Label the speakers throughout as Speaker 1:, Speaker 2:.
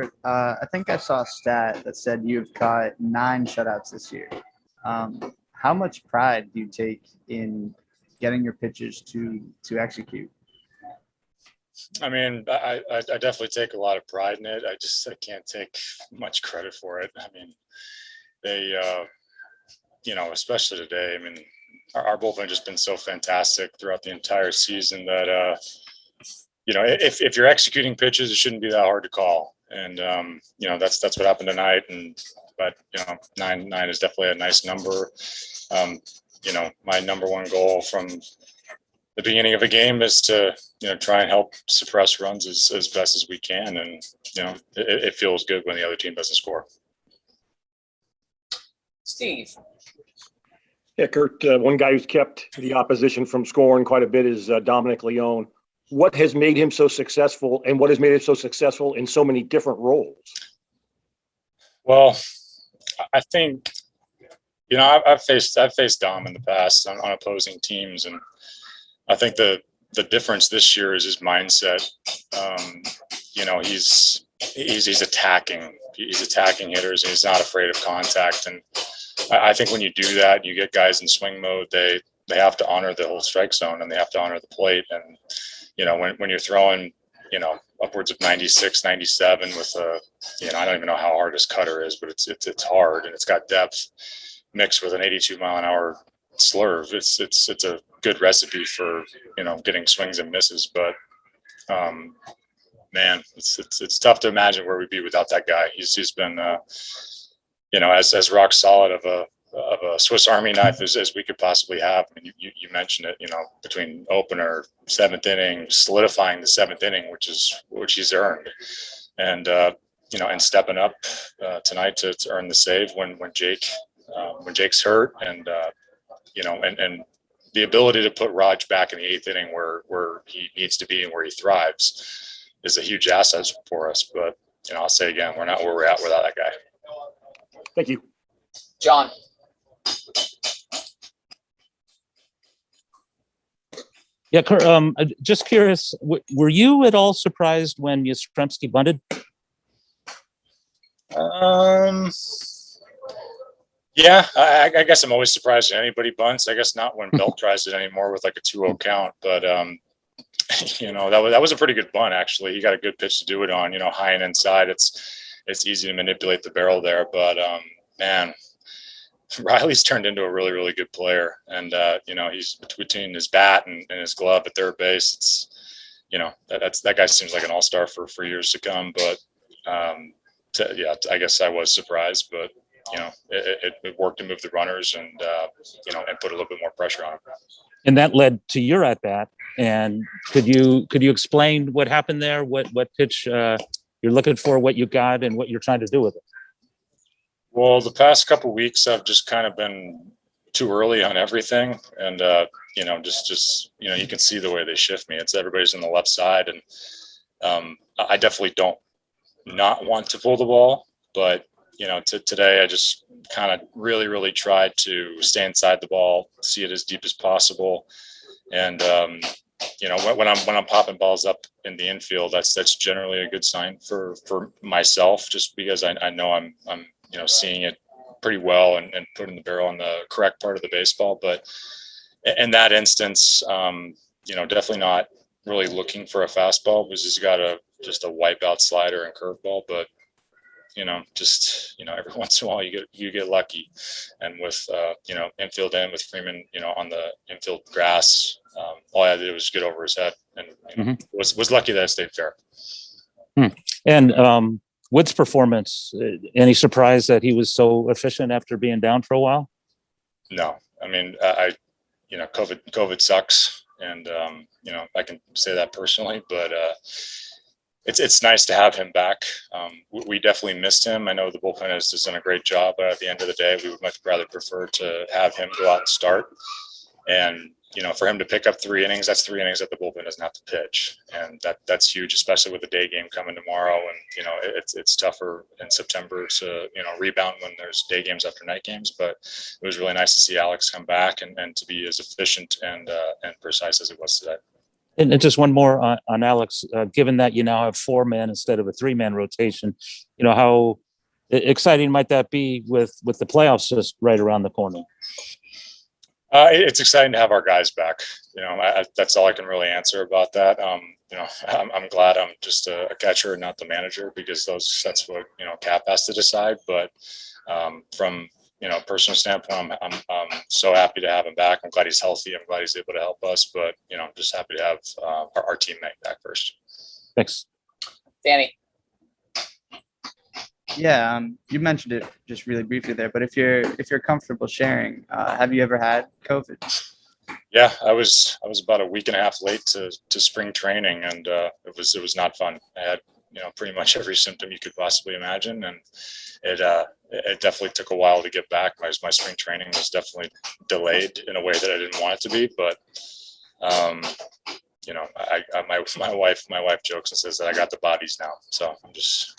Speaker 1: Curt, I think I saw a stat that said you've caught 9 shutouts this year. How much pride do you take in getting your pitchers to execute?
Speaker 2: I mean, I definitely take a lot of pride in it. I can't take much credit for it. I mean, they, especially today. I mean, our bullpen just been so fantastic throughout the entire season that, if you're executing pitches, it shouldn't be that hard to call. And, that's what happened tonight. But 9 is definitely a nice number. My number one goal from the beginning of a game is to, try and help suppress runs as best as we can. And, it feels good when the other team doesn't score.
Speaker 3: Steve.
Speaker 4: Yeah, Curt, one guy who's kept the opposition from scoring quite a bit is Dominic Leone. What has made him so successful, and what has made him so successful in so many different roles?
Speaker 2: Well, I think, I've faced Dom in the past on opposing teams, and I think the difference this year is his mindset. He's attacking. He's attacking hitters, and he's not afraid of contact. And I think when you do that, you get guys in swing mode. They have to honor the whole strike zone, and they have to honor the plate. And when you're throwing, upwards of 96, 97 with I don't even know how hard his cutter is, but it's hard and it's got depth mixed with an 82 mile an hour slurve. It's a good recipe for, getting swings and misses. But, man, it's tough to imagine where we'd be without that guy. He's been, as rock solid of a Swiss Army knife as we could possibly have. I mean, you mentioned it, between opener, 7th inning, solidifying the 7th inning, which he's earned, and and stepping up tonight to earn the save when Jake's hurt, and and the ability to put Raj back in the 8th inning where he needs to be and where he thrives is a huge asset for us. But I'll say again, we're not where we're at without that guy.
Speaker 4: Thank you,
Speaker 3: John.
Speaker 5: Yeah, Curt, just curious, were you at all surprised when Yastrzemski bunted?
Speaker 2: Yeah, I guess I'm always surprised when anybody bunts. I guess not when Belt tries it anymore with like a 2-0 count. But that was a pretty good bunt actually. He got a good pitch to do it on. High and inside. It's easy to manipulate the barrel there. But man, Riley's turned into a really, really good player. And he's between his bat and his glove at third base. It's that guy seems like an all-star for years to come. But I guess I was surprised, but it worked to move the runners and and put a little bit more pressure on him.
Speaker 5: And that led to your at bat. And could you explain what happened there? What pitch you're looking for, what you got, and what you're trying to do with it?
Speaker 2: Well, the past couple of weeks I've just kind of been too early on everything, and just you can see the way they shift me. It's everybody's on the left side, and I definitely don't not want to pull the ball, but today I just kind of really, really tried to stay inside the ball, see it as deep as possible. And, when I'm popping balls up in the infield, that's generally a good sign for myself, just because I know I'm seeing it pretty well and putting the barrel on the correct part of the baseball. But in that instance, definitely not really looking for a fastball, because he's got just a wipeout slider and curveball. But every once in a while you get lucky, and with infield in with Freeman, on the infield grass, all I had to do was get over his head, and was lucky that I stayed fair.
Speaker 5: And Wood's performance, any surprise that he was so efficient after being down for a while?
Speaker 2: No, I mean, COVID sucks, and I can say that personally, but it's nice to have him back. We definitely missed him. I know the bullpen has done a great job, but at the end of the day, we would much rather prefer to have him go out and start. And for him to pick up 3 innings, that's 3 innings that the bullpen doesn't have to pitch, and that's huge, especially with the day game coming tomorrow. And it's tougher in September to rebound when there's day games after night games. But it was really nice to see Alex come back and to be as efficient and precise as it was today.
Speaker 5: And just one more on Alex, given that you now have 4-man instead of a 3-man rotation, how exciting might that be with the playoffs just right around the corner?
Speaker 2: It's exciting to have our guys back. That's all I can really answer about that. I'm glad I'm just a catcher and not the manager, because that's what Cap has to decide. But from personal standpoint, I'm so happy to have him back. I'm glad he's healthy. I'm glad he's able to help us. But just happy to have our teammate back first.
Speaker 5: Thanks,
Speaker 3: Danny.
Speaker 1: Yeah, you mentioned it just really briefly there, but if you're comfortable sharing, have you ever had COVID?
Speaker 2: Yeah, I was about a week and a half late to spring training, and it was not fun. I had pretty much every symptom you could possibly imagine, and it definitely took a while to get back. My spring training was definitely delayed in a way that I didn't want it to be, but my wife jokes and says that I got the bodies now, so I'm just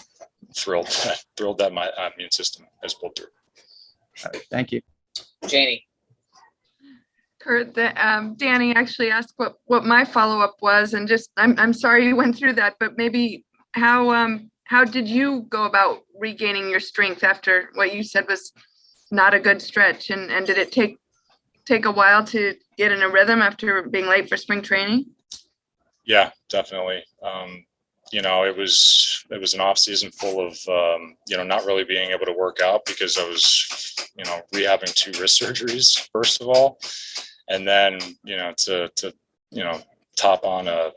Speaker 2: thrilled that my immune system has pulled through.
Speaker 1: All right, thank you.
Speaker 3: Janie.
Speaker 6: Curt, Danny actually asked what my follow-up was, and just I'm sorry you went through that, but maybe how did you go about regaining your strength after what you said was not a good stretch, and did it take a while to get in a rhythm after being late for spring training?
Speaker 2: Yeah, definitely. It was an off season full of not really being able to work out because I was rehabbing 2 wrist surgeries first of all, and then to top on a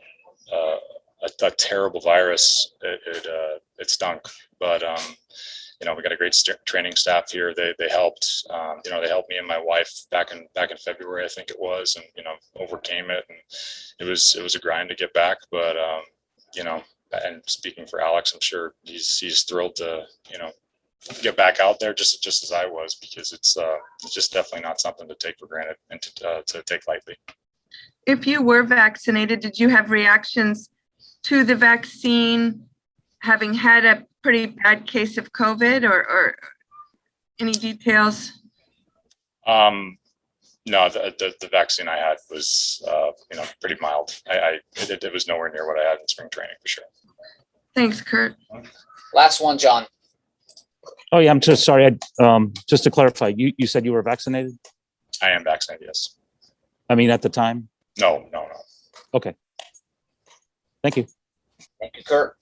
Speaker 2: terrible virus, it stunk. But we got a great training staff here. They helped. They helped me and my wife back in February, I think it was, and overcame it. And it was a grind to get back, but and speaking for Alex, I'm sure he's thrilled to get back out there just as I was, because it's just definitely not something to take for granted and to take lightly.
Speaker 6: If you were vaccinated, did you have reactions to the vaccine, having had a pretty bad case of COVID, or any details?
Speaker 2: No, the vaccine I had was pretty mild. It was nowhere near what I had in spring training for sure.
Speaker 6: Thanks, Curt.
Speaker 3: Last one, John.
Speaker 5: Oh yeah, I'm just sorry. Just to clarify, you said you were vaccinated?
Speaker 2: I am vaccinated, yes.
Speaker 5: I mean, at the time?
Speaker 2: No.
Speaker 5: Okay. Thank you.
Speaker 3: Thank you, Curt.